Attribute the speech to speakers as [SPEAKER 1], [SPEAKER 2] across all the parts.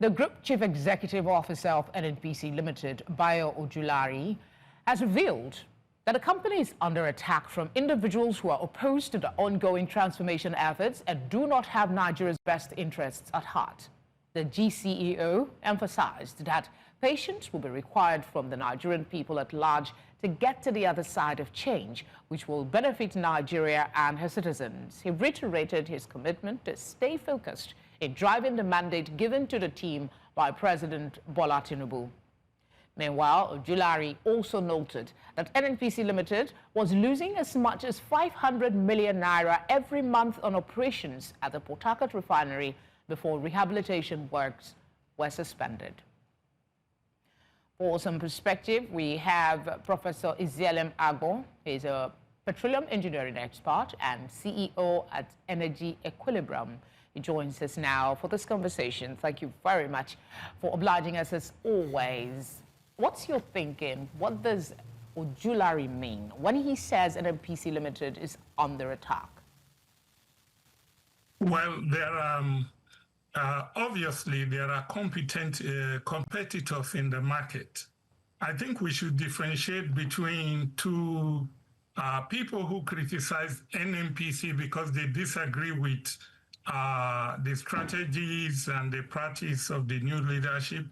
[SPEAKER 1] The Group Chief Executive Officer of NNPC Ltd, Bayo Ojulari, has revealed that the company is under attack from individuals who are opposed to the ongoing transformation efforts and do not have Nigeria's best interests at heart. The GCEO emphasized that patience will be required from the Nigerian people at large to get to the other side of change, which will benefit Nigeria and her citizens. He reiterated his commitment to stay focused in driving the mandate given to the team by President Bola Tinubu. Meanwhile, Ojulari also noted that NNPC Ltd was losing as much as 500 million naira every month on operations at the Port Harcourt refinery before rehabilitation works were suspended. For some perspective, we have Professor Izielem Agbo. He's a petroleum engineering expert and CEO at Energy Equilibrium. He joins us now for this conversation. Thank you very much for obliging us as always. What's your thinking? What does Ojulari mean when he says NNPC Ltd is under attack?
[SPEAKER 2] Well, obviously there are competent competitors in the market. I think we should differentiate between two people who criticize NNPC because they disagree with the strategies and the practice of the new leadership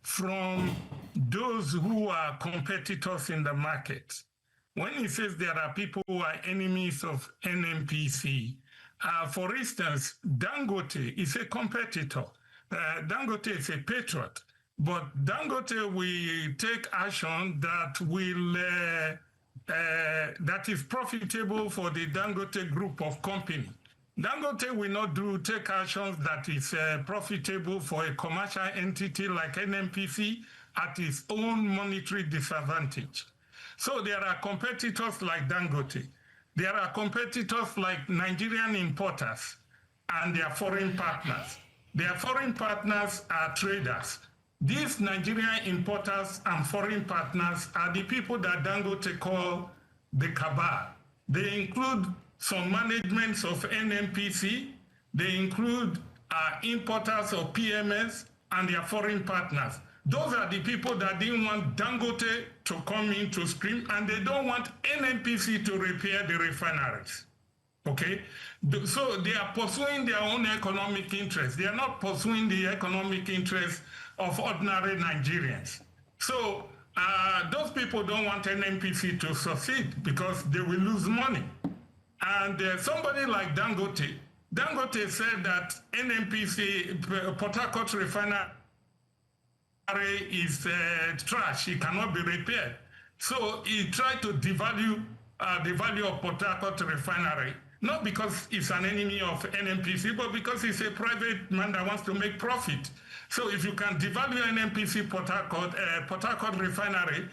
[SPEAKER 2] from those who are competitors in the market. When he says there are people who are enemies of NNPC, for instance, Dangote is a competitor. Dangote is a patriot, but Dangote will take action that will that is profitable for the Dangote group of companies. Dangote will not take actions that is profitable for a commercial entity like NNPC at its own monetary disadvantage. So there are competitors like Dangote. There are competitors like Nigerian importers and their foreign partners. Their foreign partners are traders. These Nigerian importers and foreign partners are the people that Dangote call the cabal. They include some managements of NNPC, they include importers of PMS and their foreign partners. Those are the people that didn't want Dangote to come in to scream, and they don't want NNPC to repair the refineries. Okay? So they are pursuing their own economic interests. They are not pursuing the economic interests of ordinary Nigerians. So those people don't want NNPC to succeed because they will lose money. And somebody like Dangote said that NNPC, Port Harcourt refinery is trash, it cannot be repaired. So he tried to devalue the value of Port Harcourt refinery, not because he's an enemy of NNPC, but because he's a private man that wants to make profit. So if you can devalue NNPC Port Harcourt refinery,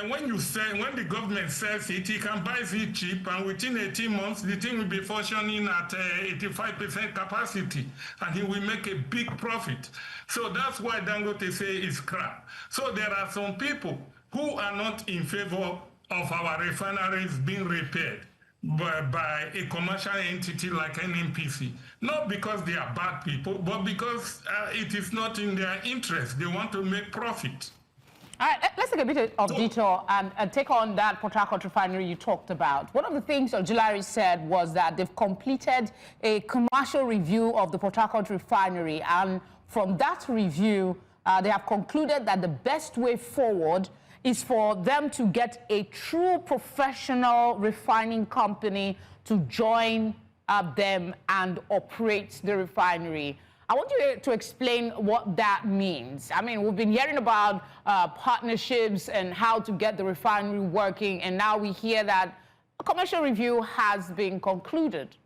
[SPEAKER 2] when the government sells it, he can buy it cheap, and within 18 months, the thing will be functioning at 85% capacity, and he will make a big profit. So that's why Dangote say it's crap. So there are some people who are not in favor of our refineries being repaired by a commercial entity like NNPC, not because they are bad people, but because it is not in their interest. They want to make profit.
[SPEAKER 1] All right, let's take a bit of detail and take on that Port Harcourt refinery you talked about. One of the things Ojulari said was that they've completed a commercial review of the Port Harcourt refinery, and from that review, they have concluded that the best way forward is for them to get a true professional refining company to join them and operate the refinery. I want you to explain what that means. I mean, we've been hearing about partnerships and how to get the refinery working, and now we hear that a commercial review has been concluded.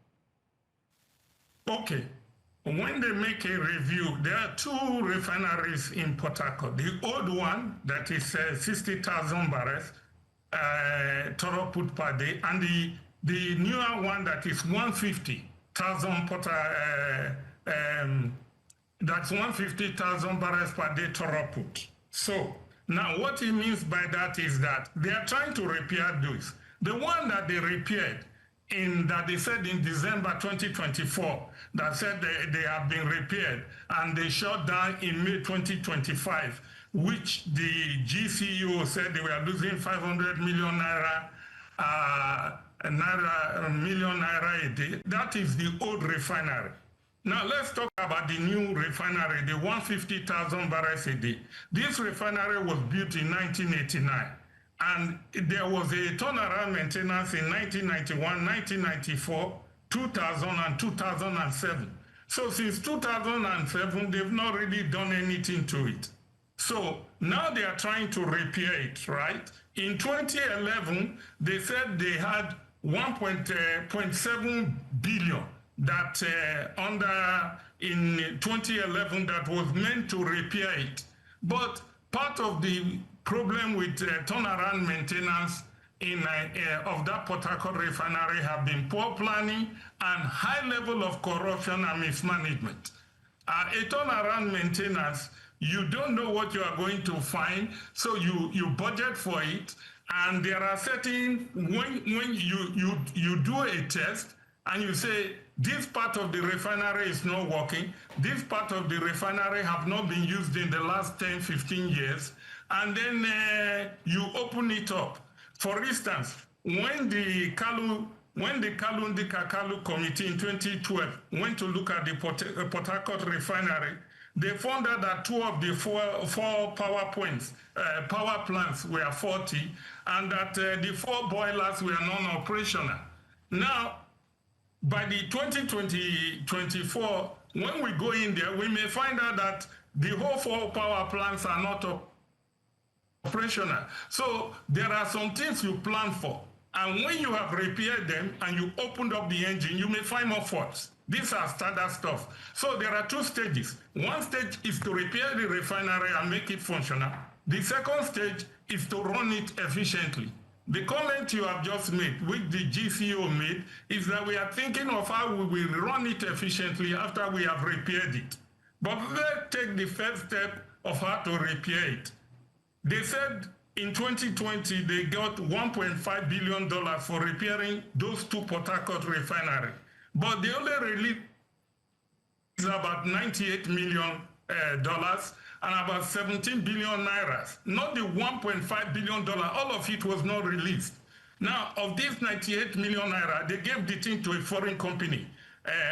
[SPEAKER 2] Okay. When they make a review, there are two refineries in Port Harcourt. The old one, that is 60,000 barrels throughput per day, and the newer one that is 150,000 that's 150,000 barrels per day throughput. So now what he means by that is that they are trying to repair those. The one that they repaired that they said in December 2024 that said they have been repaired, and they shut down in May 2025, which the GCEO said they were losing 500 million naira, million naira a day. That is the old refinery. Now let's talk about the new refinery, the 150,000 barrels a day. This refinery was built in 1989. And there was a turnaround maintenance in 1991, 1994, 2000, and 2007. So since 2007, they've not really done anything to it. So now they are trying to repair it, right? In 2011, they said they had 1.7 billion that in 2011 that was meant to repair it. But part of the problem with turnaround maintenance of that Port Harcourt refinery have been poor planning and high level of corruption and mismanagement. A turnaround maintenance, you don't know what you are going to find, so you budget for it, and there are certain, when you do a test and you say, this part of the refinery is not working, this part of the refinery have not been used in the last 10, 15 years, and then you open it up. For instance, when the Kalundika Committee in 2012 went to look at the Port Harcourt refinery, they found out that two of the four power plants were faulty, and that the 4 boilers were non-operational. Now, by the 2024, when we go in there, we may find out that the whole 4 power plants are not operational. So there are some things you plan for, and when you have repaired them and you opened up the engine, you may find more faults. These are standard stuff. So there are 2 stages. One stage is to repair the refinery and make it functional. The second stage is to run it efficiently. The comment you have just made, which the GCO made, is that we are thinking of how we will run it efficiently after we have repaired it. But let's take the first step of how to repair it. They said in 2020, they got $1.5 billion for repairing those 2 Port Harcourt refineries. But they only released about $98 million and about 17 billion naira. Not the $1.5 billion, all of it was not released. Now, of this 98 million naira, they gave the thing to a foreign company,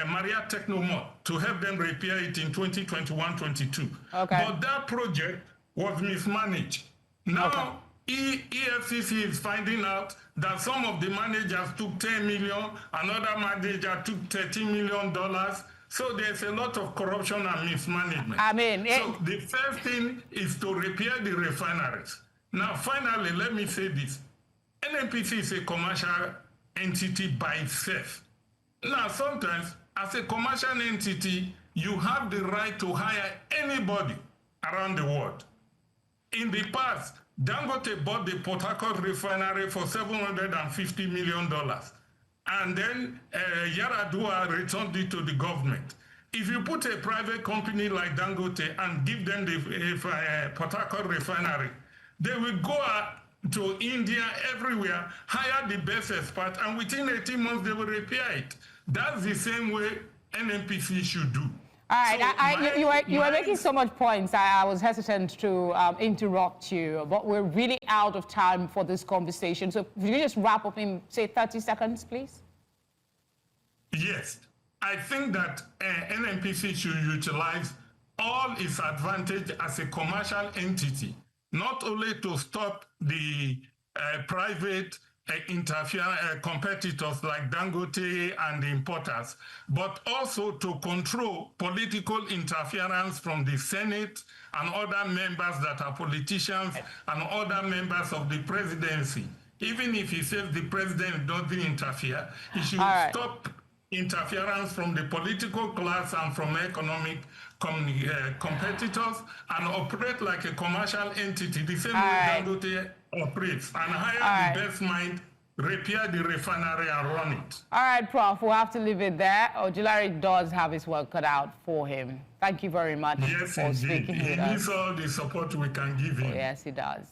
[SPEAKER 2] Maria Technomod, to help them repair it in 2021-22.
[SPEAKER 3] Okay.
[SPEAKER 2] But that project was mismanaged. Now, EFCC is finding out that some of the managers took 10 million, another manager took $13 million. So there's a lot of corruption and mismanagement.
[SPEAKER 3] I mean,
[SPEAKER 2] so the first thing is to repair the refineries. Now, finally, let me say this. NNPC is a commercial entity by itself. Now, sometimes, as a commercial entity, you have the right to hire anybody around the world. In the past, Dangote bought the Port Harcourt refinery for $750 million. And then Yaradua returned it to the government. If you put a private company like Dangote and give them the Port Harcourt refinery, they will go to India, everywhere, hire the best expert, and within 18 months, they will repair it. That's the same way NNPC should do.
[SPEAKER 3] All right, so you were making so much points. I was hesitant to interrupt you, but we're really out of time for this conversation. So if you just wrap up in, say, 30 seconds, please.
[SPEAKER 2] Yes, I think that NNPC should utilize all its advantage as a commercial entity, not only to stop the private competitors like Dangote and the importers, but also to control political interference from the Senate and other members that are politicians and other members of the presidency. Even if he says the president doesn't interfere, he should stop interference from the political class and from economic competitors and operate like a commercial entity, the same way Dangote operates, and hire the best mind, repair the refinery and run it.
[SPEAKER 3] All right, Prof, we'll have to leave it there. Ojulari does have his work cut out for him. Thank you very much for speaking with us.
[SPEAKER 2] He needs all the support we can give him.
[SPEAKER 3] Oh, yes, he does.